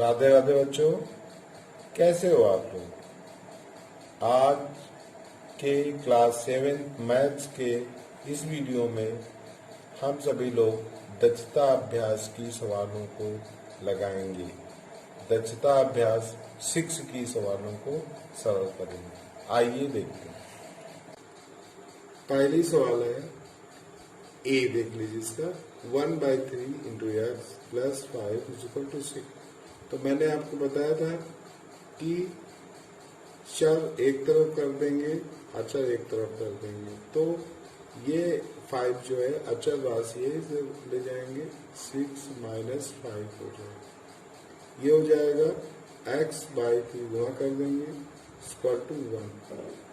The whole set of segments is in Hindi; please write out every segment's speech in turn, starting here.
राधे राधे बच्चों, कैसे हो आप लोग। आज के क्लास 7 मैथ्स के इस वीडियो में हम सभी लोग दक्षता अभ्यास की सवालों को लगाएंगे। दक्षता अभ्यास 6 की सवालों को सरल करेंगे। आइए देखते हैं। पहली सवाल है ए, देख लीजिए इसका 1/3 into X plus 5 is equal to 6। तो मैंने आपको बताया था कि चर एक तरफ कर देंगे, अचर एक तरफ कर देंगे। तो ये 5 जो है अचर राशि है, इसे ले जाएंगे 6 माइनस 5 हो जाएगा। ये हो जाएगा x/3 गुणा कर देंगे स्क्वायर टू 1।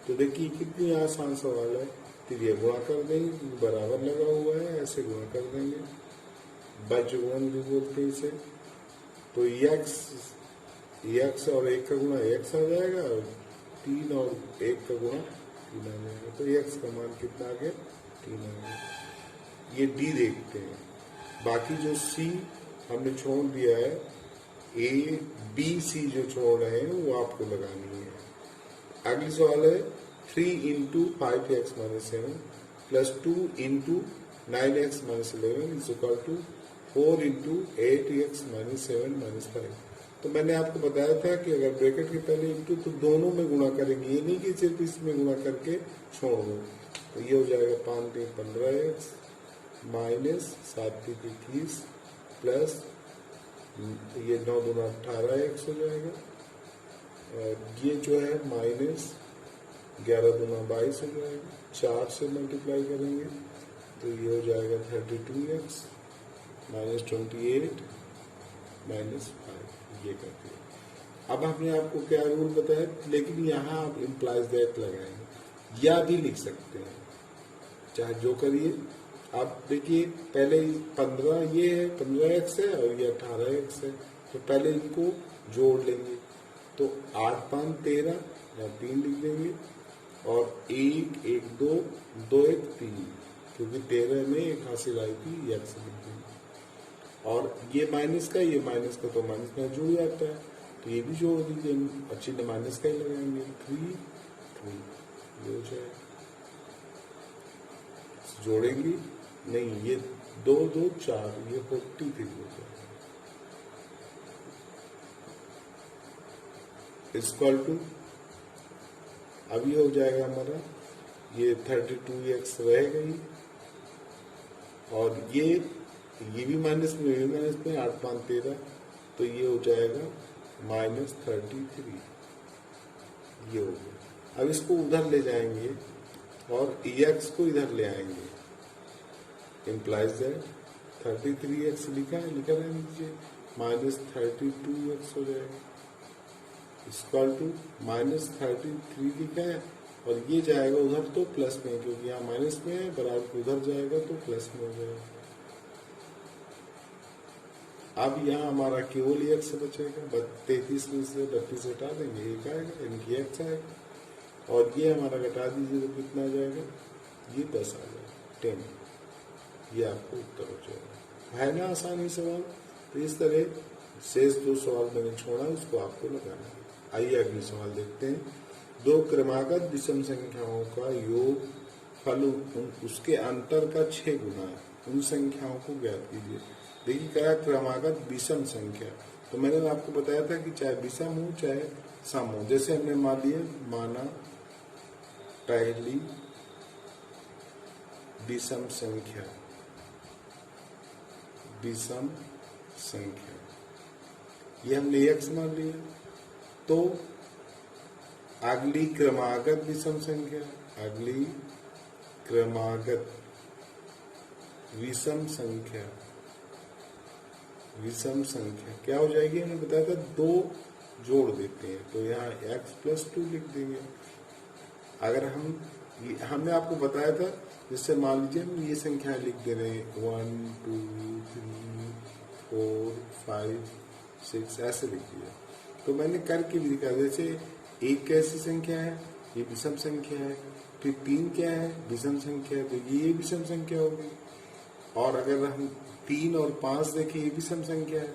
तो देखिए कितनी आसान सवाल है। फिर ये गुणा कर देंगे, बराबर लगा हुआ है, ऐसे गुणा कर देंगे, बजगुणन भी बोलते हैं इसे। तो x और 1 का गुणा x आ जाएगा और 3 और 1 का गुणा 3 आ जाएगा। तो x का मान कितना आ गया, 3 आ गया। ये d देखते हैं। बाकी जो c हमने छोड़ दिया है, a b c जो छोड़ रहे हैं वो आपको लगानी है। अगली सवाल है 3 into 5x minus 7 plus 2 into 9x minus 11 is equal to 4 into 8x minus 7 minus 5। तो मैंने आपको बताया था कि अगर ब्रैकेट के पहले इंटू तो दोनों में गुणा करेंगे, ये नहीं कि सिर्फ इसमें गुणा करके छोड़ दो। तो ये हो जाएगा 5 3 15x माइनस 7 3 30 प्लस ये 9 2 18x हो जाएगा। और ये जो है माइनस 11 2 22 हो जाएगा। 4 से मल्टीप्लाई करेंगे तो ये हो जाएगा 32x माइनस 28 माइनस 5। ये कर दिया। अब हमने आपको क्या रूल बताया, लेकिन यहाँ आप इम्प्लाइज दैट लगाएंगे या भी लिख सकते हैं, चाहे जो करिए। आप देखिए पहले 15 ये है, 15x है और ये 18x है। तो पहले इनको जोड़ लेंगे। तो 8 5 13 या 3 लिख देंगे और 1 1 2 2 1 3, क्योंकि 13 में एक हासिल आई थी, x लिख देंगे। और ये माइनस का, ये माइनस का, तो माइनस में जुड़ जाता है, तो ये भी जोड़ दीजिए। अच्छी माइनस का ही लगाएंगे 3 3, ये हो जाएगा। जोड़ेंगे नहीं, ये 2 2 4, ये 43 हो जाएगा। इक्वल टू अब ये हो जाएगा हमारा, ये 32x रहेगा ही, और ये भी माइनस में, ये माइनस में 8 5 13, तो ये हो जाएगा माइनस 33। ये हो गया। अब इसको उधर ले जाएंगे और x को इधर ले आएंगे। इम्प्लाइज दैट 33x लिखा रहने दीजिए, माइनस 32x हो जाएगा। इक्वल टू माइनस 33 लिखा है और ये जाएगा उधर तो प्लस में, क्योंकि यहाँ माइनस में है, बराबर उधर जाएगा तो प्लस में हो जाएगा। अब यहाँ हमारा केवल x बचेगा। 33 में से 32 हटा देंगे, एक आएगा, इनकी x आएगा। और ये हमारा घटा दीजिए तो कितना आ जाएगा, ये 10 आ जाएगा, 10। ये आपको उत्तर हो जाएगा। है ना आसानी सवाल। तो इस तरह शेष 2 सवाल मैंने छोड़ा, उसको आपको लगाना है। आइए अगले सवाल देखते हैं। 2 क्रमागत विषम संख्याओं का योग फल उसके अंतर का 6 गुना है, उन संख्याओं को ज्ञात कीजिए। देखिए क्या क्रमागत विषम संख्या, तो मैंने आपको बताया था कि चाहे विषम हो चाहे सम हो। जैसे हमने माना पहली विषम संख्या, ये हमने x मान लिया। तो अगली क्रमागत विषम संख्या, अगली क्रमागत विषम संख्या क्या हो जाएगी, हमने बताया था 2 जोड़ देते हैं, तो यहाँ x प्लस 2 लिख देंगे। अगर हमने आपको बताया था, जिससे मान लीजिए हम ये संख्या लिख दे रहे हैं 1 2 3 4 5 6, ऐसे लिख दिया। तो मैंने करके भी दिखा, जैसे 1 कैसी संख्या है, ये विषम संख्या है। फिर 3 क्या है, विषम संख्या है, तो ये विषम संख्या होगी। और अगर हम 3 और 5 देखें, ये विषम संख्या है।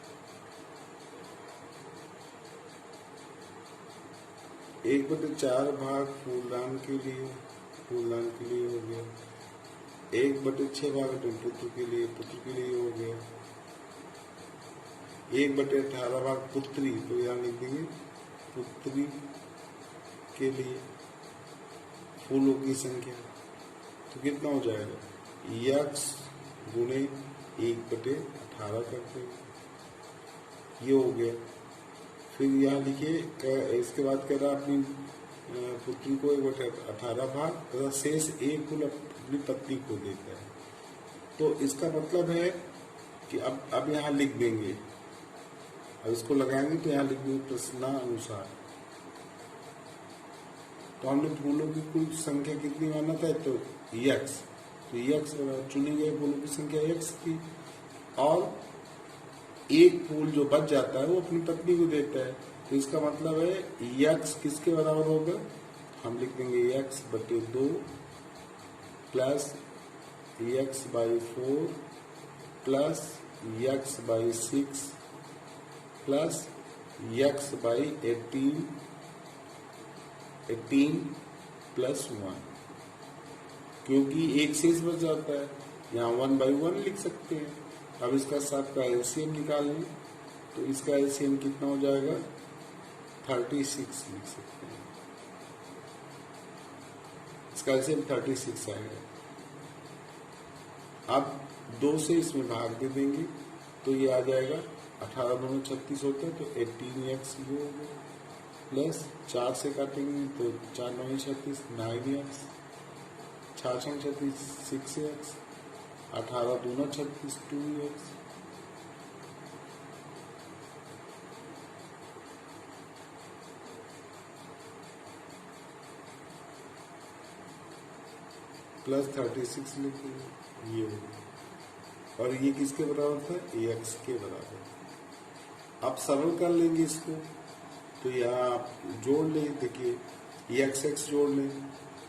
1/4 भाग फूलदान के लिए हो गया। 1/6 भाग पुत्र के लिए हो गया। 1/18 भाग पुत्री, तो यहाँ लिख देंगे पुत्री के लिए फूलों की संख्या। तो कितना हो जाएगा, यक्स गुणे 1/18 करते हैं, ये हो गया। फिर यहाँ लिखिए, इसके बाद कह रहा अपनी पुत्री को 1/18 भाग तथा शेष एक फूल अपनी पत्नी को देता है। तो इसका मतलब है कि अब यहाँ लिख देंगे, अब इसको लगाएंगे तो यहाँ लिख देंगे प्रश्नानुसार। तो हमने फूलों की कुल संख्या कितनी माना था, तो यक्स, तो यक्स चुनी गई फूलों की संख्या यक्स थी, और एक फूल जो बच जाता है वो अपनी पत्नी को देता है। तो इसका मतलब है यक्स किसके बराबर होगा, हम लिख देंगे x/2 plus x/4 plus x/6 plus x/18 plus 1, क्योंकि एक शेष बच जाता है, यहाँ 1/1 लिख सकते हैं। अब इसका सबका एलसीएम निकाल लें, तो इसका एलसीएम कितना हो जाएगा, 36 लिख सकते हैं। इसका एलसीएम 36 आएगा। अब 2 से इसमें भाग दे देंगे तो ये आ जाएगा, 18 दूनी 36 होता है, तो 18x ये हो गया, प्लस 4 से काटेंगे तो 4 9 36 9x, 4 6 36 6x, 18 दूना 36 2x, प्लस 36 लिख देंगे, ये हो। और ये किसके बराबर था, x के बराबर। अब सरल कर लेंगे इसको, तो यहाँ आप जोड़ लें, देखिए x जोड़ लें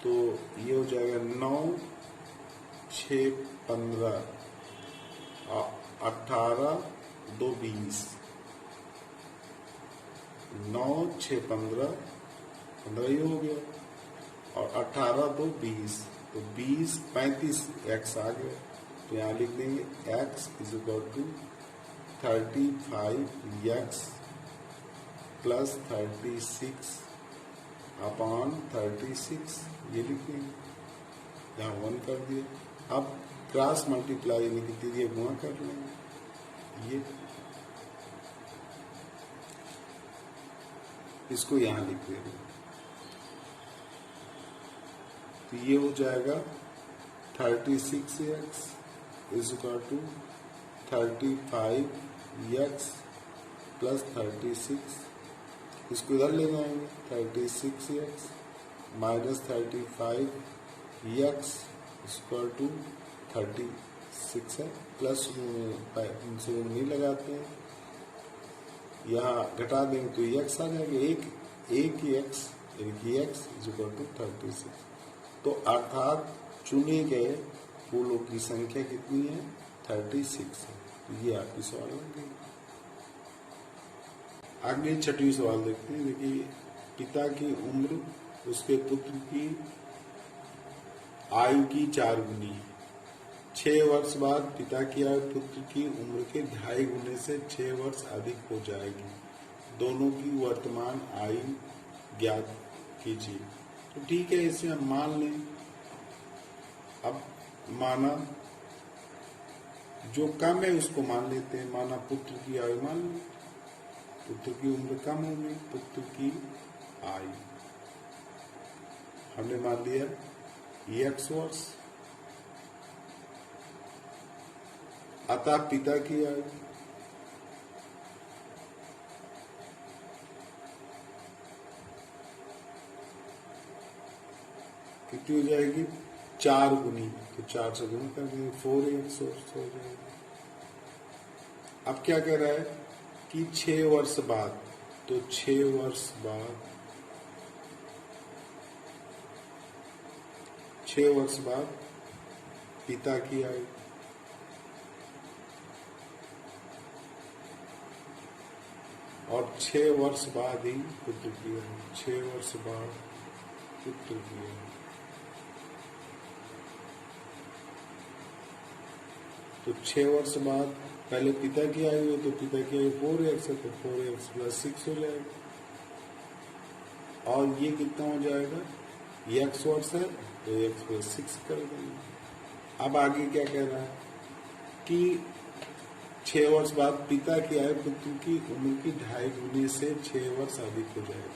तो ये हो जाएगा 9 6 15 18 2 20, 9 6 15 15 ये हो गया, और 18 2 20, तो 20 35 x आ गया। तो यहाँ लिख देंगे x = 35x प्लस 36 अपॉन 36, ये लिख देंगे, यहाँ 1 कर दिया। अब क्रॉस मल्टीप्लाई यानी कि तिरिया गुणा कर लेंगे, ये इसको यहाँ लिख देंगे, तो ये हो जाएगा 36x = 35x प्लस 36, इसको इधर ले जाएंगे, 36x माइनस 35x = 36 है, प्लस से नहीं लगाते हैं, यहाँ घटा देंगे तो x आ जाएगा, एक ही x यानी कि x = 36। तो अर्थात चुने गए फूलों की संख्या कितनी है, 36 है। तो ये आपकी सवाल बन गई। आगे 6वां सवाल देखते हैं। देखिए, पिता की उम्र उसके पुत्र की आयु की 4 गुनी है। 6 वर्ष बाद पिता की आयु पुत्र की उम्र के 2.5 गुने से 6 वर्ष अधिक हो जाएगी। दोनों की वर्तमान आयु ज्ञात कीजिए। तो ठीक है, इसे हम मान लें। अब माना जो कम है उसको मान लेते हैं। माना पुत्र की आयु मान ली, पुत्र की उम्र कम होगी, पुत्र की आयु हमने मान लिया x वर्ष, अतः पिता की आयु कितनी हो जाएगी, 4 गुनी। तो 4 से गुना कर देंगे, 4x हो जाएगा। अब क्या कह रहा है कि 6 वर्ष बाद, तो 6 वर्ष बाद 6 वर्ष बाद पिता की आयु, और 6 वर्ष बाद ही पुत्र की आयु, 6 वर्ष बाद पुत्र की आयु। तो 6 वर्ष बाद पहले पिता की आयु है, तो पिता की आयु 4x है, तो 4x + 6 हो जाएगा। और ये कितना हो जाएगा, x वर्ष है तो x + 6 कर देंगे। अब आगे क्या कह रहा है कि 6 वर्ष बाद पिता की आयु पुत्र की उम्र की 2.5 गुने से 6 वर्ष अधिक हो जाएगा।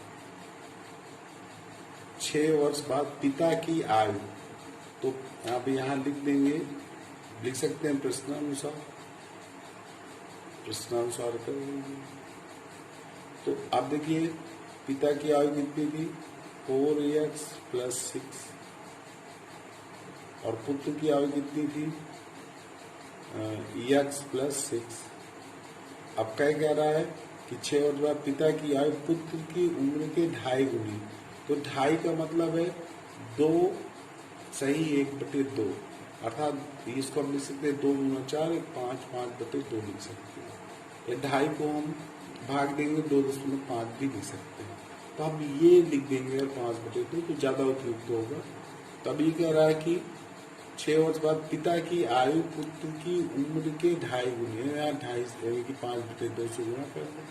6 वर्ष बाद पिता की आयु, तो आप यहाँ लिख देंगे, लिख सकते हैं प्रश्नानुसार कर देंगे। तो अब देखिए पिता की आयु कितनी थी, 4x + 6, और पुत्र की आयु कितनी थी, x + 6। अब क्या कह रहा है कि 6 वर्ष बाद पिता की आयु पुत्र की उम्र के 2.5 गुनी, तो 2.5 का मतलब है 2 सही 1/2, अर्थात इसको हम लिख सकते हैं 2 × 4 5, 5/2 लिख सकते हैं। या 2.5 को हम भाग देंगे 2.5 भी लिख सकते हैं। तो हम ये लिख देंगे अगर 5/2 तो ज्यादा उपयुक्त होगा। तब ये कह रहा है कि 6 वर्ष बाद पिता की आयु पुत्र की उम्र के 2.5 गुने, या 2.5 की 5/2 से गुणा कर दे,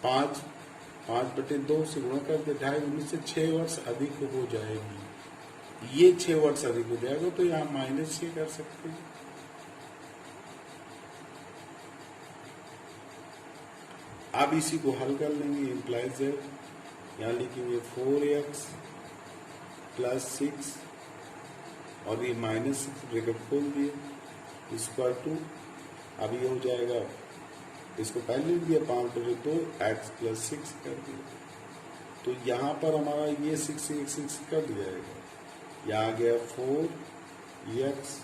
5/2 से गुणा कर दे, 2.5 गुने से 6 वर्ष अधिक हो जाएगी। ये 6 वर्ष अधिक हो जाएगा, तो यहाँ -6 कर सकते हैं। अब इसी को हल कर लेंगे, इम्प्लाइज z, यहाँ लिखेंगे 4x + 6 और ये -6 ब्रैकेट खोल दिए, इक्वल टू, अब ये हो जाएगा, इसको पहले लिख दिया 5/2 x + 6 कर दिया। तो यहाँ पर हमारा ये 6 कट जाएगा, यहाँ आ गया 4x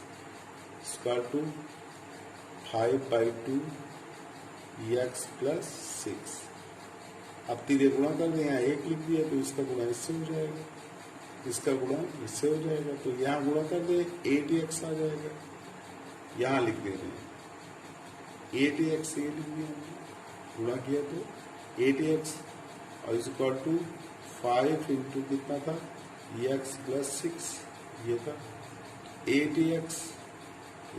= 5/2 x + 6। अब तीरे गुणा कर दें, यहाँ 1 लिख दिया तो इसका गुणा इससे हो जाएगा, इसका गुणा इससे हो जाएगा, तो यहाँ गुणा कर दे 8x आ जाएगा। यहाँ लिख दे रहे हैं 8x से लिख दिया, गुणा किया तो 8x और = 5 × कितना था, x + 6 ये था, 8x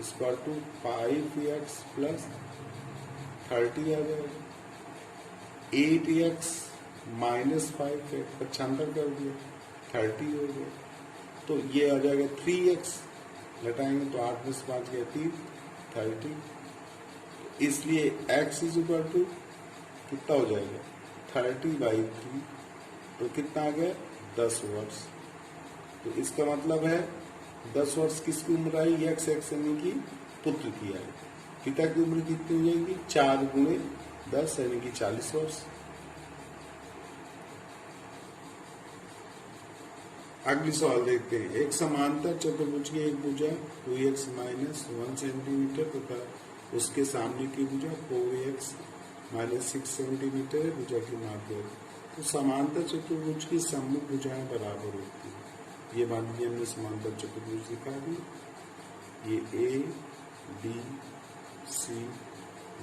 = 5x + 30 आ जाएगा। 8x - 5 है, 75 कर दिया, 30 हो गया। तो ये आ जाएगा 3x, घटाएंगे तो 8 + 5 गया 3, 30। इसलिए x = कितना हो जाएगा, 30/3, तो कितना आ गया, 10 वर्ष। तो इसका मतलब है 10 वर्ष किसकी उम्र आई, x यानी कि पुत्र की आई। पिता की उम्र कितनी हो जाएगी, 4 × 10 यानी कि 40 वर्ष। अगली सवाल देखते हैं। एक समांतर चतुर्भुज की एक भुजा 2x - 1 सेंटीमीटर तथा उसके सामने की भुजा 4x - 6 सेंटीमीटर है, भुजा की माप है। तो समांतर चतुर्भुज की सम्मुख भुजाएं बराबर होती है। ये मान लीजिए हमने समांतर चतुर्भुज दिखा दी, ये A, B, C,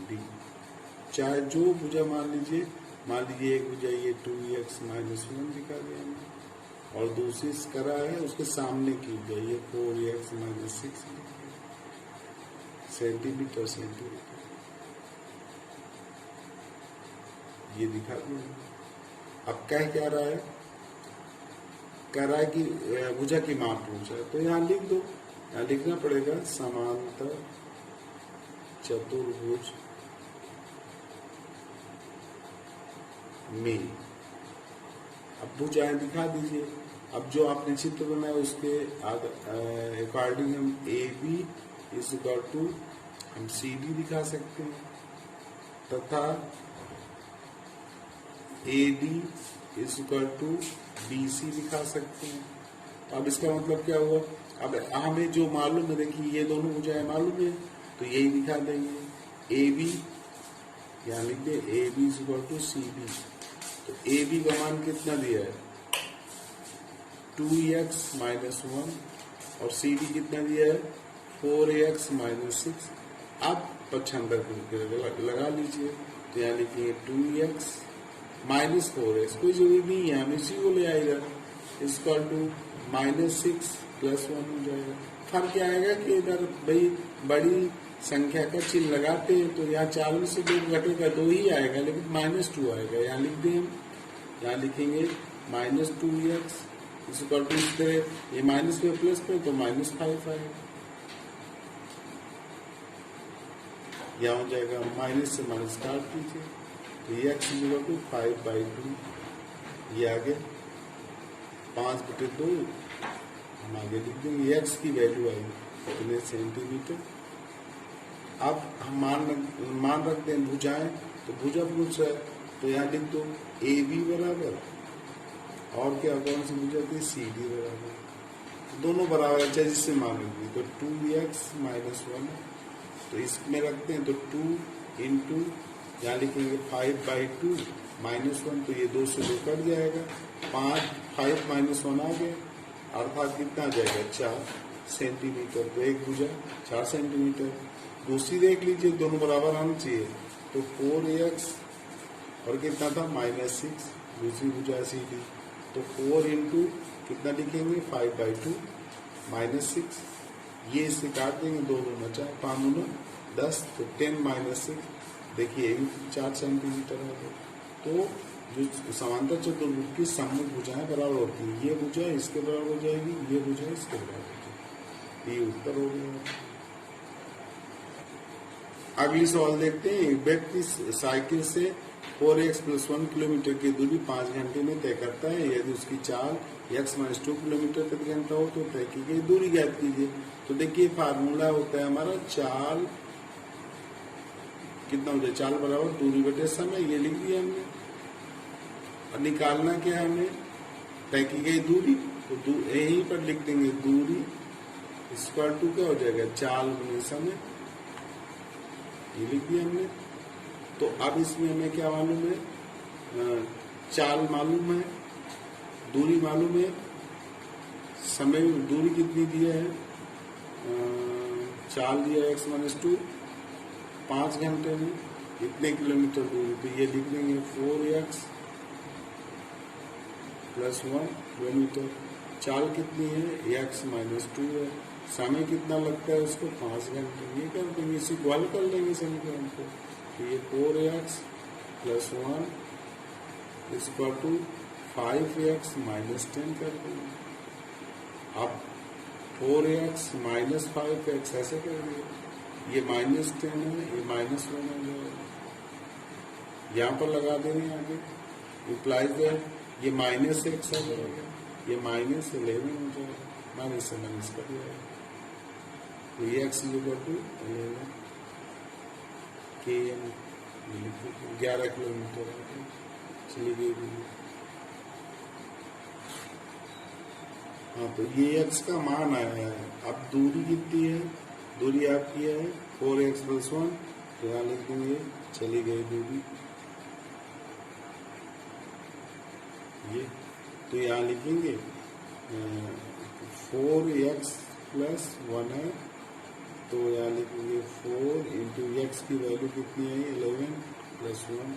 D, चाहे जो भुजा मान लीजिए एक भुजा ये 2x - 1 दिखा दिया हमने, और दूसरी करा है उसके सामने की भुजा ये 4x - 6 सेंटीमीटर ये दिखा दिया। अब क्या रहा है, कह रहा है कि भुजा की माप पूछा है, तो यहाँ लिख दो, यहाँ लिखना पड़ेगा समांतर चतुर्भुज में। अब भुजाएं दिखा दीजिए। अब जो आपने चित्र बनाया उसके अकॉर्डिंग हम AB = हम CD दिखा सकते हैं तथा AD = BC दिखा सकते हैं। अब इसका मतलब क्या हुआ, अब हमें जो मालूम है, देखिए ये दोनों भुजाएं मालूम है तो यही दिखा देंगे। AB यहाँ लिख दे AB = CB, तो AB का मान कितना दिया है, 2x - 1, और CD कितना दिया है, 4x - 6। अब 75 लगा लीजिए, तो यहाँ लिखेंगे 2x माइनस 4x, कोई जरूरी नहीं है, हम इसी को ले आएगा, इक्वल टू -6 + 1 हो जाएगा। फर्क क्या आएगा कि इधर भाई बड़ी संख्या का चिन्ह लगाते हैं तो यहाँ 4 में से 2 घटेगा, 2 ही आएगा, लेकिन -2 आएगा। यहाँ लिख दें हम, यहाँ लिखेंगे -2x इक्वल टू, इस तरह ये माइनस पे प्लस पे तो -5 आएगा। यहाँ हो जाएगा माइनस से माइनस काट दीजिए, तो ये x इक्वल टू 5/2, ये आगे 5/2 हम आगे लिख देंगे। x की वैल्यू आई कितने सेंटीमीटर। अब हम मान रखते हैं भुजाएं, तो भुजा पूछ रहा है तो यहाँ लिख दो AB बराबर, और क्या कौन सी भुजा थी, CD बराबर, दोनों बराबर है चाहे जिससे मान लीजिए। तो 2x - 1, तो इसमें रखते हैं तो 2 इंटू यहाँ लिखेंगे 5/2 -1, तो ये 2 से 2 कट जाएगा, 5 - 1 आ गया, अर्थात कितना आ जाएगा 4 सेंटीमीटर। तो एक भुजा 4 सेंटीमीटर। दूसरी देख लीजिए, दोनों बराबर आना चाहिए, तो 4x और कितना था -6, दूसरी भुजा CD, तो 4 इंटू कितना लिखेंगे 5/2 -6, ये इससे काट देंगे, 2 दूना 4, 5 दूना 10, तो 10 - 6, देखिए ये भी 4 सेंटीमीटर है। तो जो समांतर चतुर्भुज की सम्मुख भुजाएं बराबर होती है, ये भुजा इसके बराबर हो जाएगी, ये भुजा इसके बराबर हो जाएगी, ये उत्तर हो गया। अगली सवाल देखते हैं। एक व्यक्ति साइकिल से 4x + 1 किलोमीटर की दूरी 5 घंटे में तय करता है। यदि उसकी चाल x - 2 किलोमीटर प्रति घंटा हो तो तय की गई दूरी ज्ञात कीजिए। तो देखिए फार्मूला होता है हमारा, चाल कितना हो जाए, चाल बराबर दूरी बटे समय, ये लिख दिया हमने। और निकालना क्या है हमें, तय की गई दूरी, तो यहीं पर लिख देंगे दूरी इक्वल टू क्या हो जाएगा, चाल गुने समय, ये लिख दिया हमने। तो अब इसमें हमें क्या मालूम है, चाल मालूम है, दूरी मालूम है, समय दूरी कितनी दिया है, चाल दिया x - 2, 5 घंटे में इतने किलोमीटर दूरी, तो ये लिख देंगे 4x + 1 किलोमीटर। चाल कितनी है, x - 2 है, समय कितना लगता है उसको 5 घंटे, ये कर देंगे, इसी को हल कर लेंगे समीकरण को। तो ये 4x + 1 इक्वल टू 5x - 10 कर देंगे। अब 4x - 5x ऐसे कर दिए, ये -10 है, ये -1 हो जाएगा, यहाँ पर लगा देंगे आगे, इम्प्लाइज दैट ये -x आ जाएगा, ये -11 हो जाएगा, माइनस से माइनस कर दिया, तो ये x equal to 11 km, 11 kilometre चली गई दूरी। हाँ, तो ये x का मान आया है। अब दूरी कितनी है, दूरी आपकी है 4x + 1, तो यहाँ लिख देंगे चली गई दूरी, ये तो यहाँ लिखेंगे 4x + 1 है, तो यहाँ लिखेंगे 4 इंटू x की वैल्यू कितनी है 11 + 1,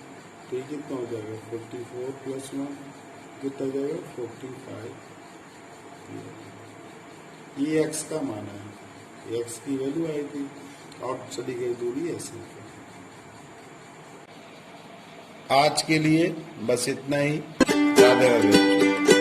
तो ये कितना हो जाएगा 44 + 1 कितना हो जाएगा 45, ये x का मान है, x की वैल्यू आई थी और चली गई दूरी ऐसे। आज के लिए बस इतना ही, राधे राधे।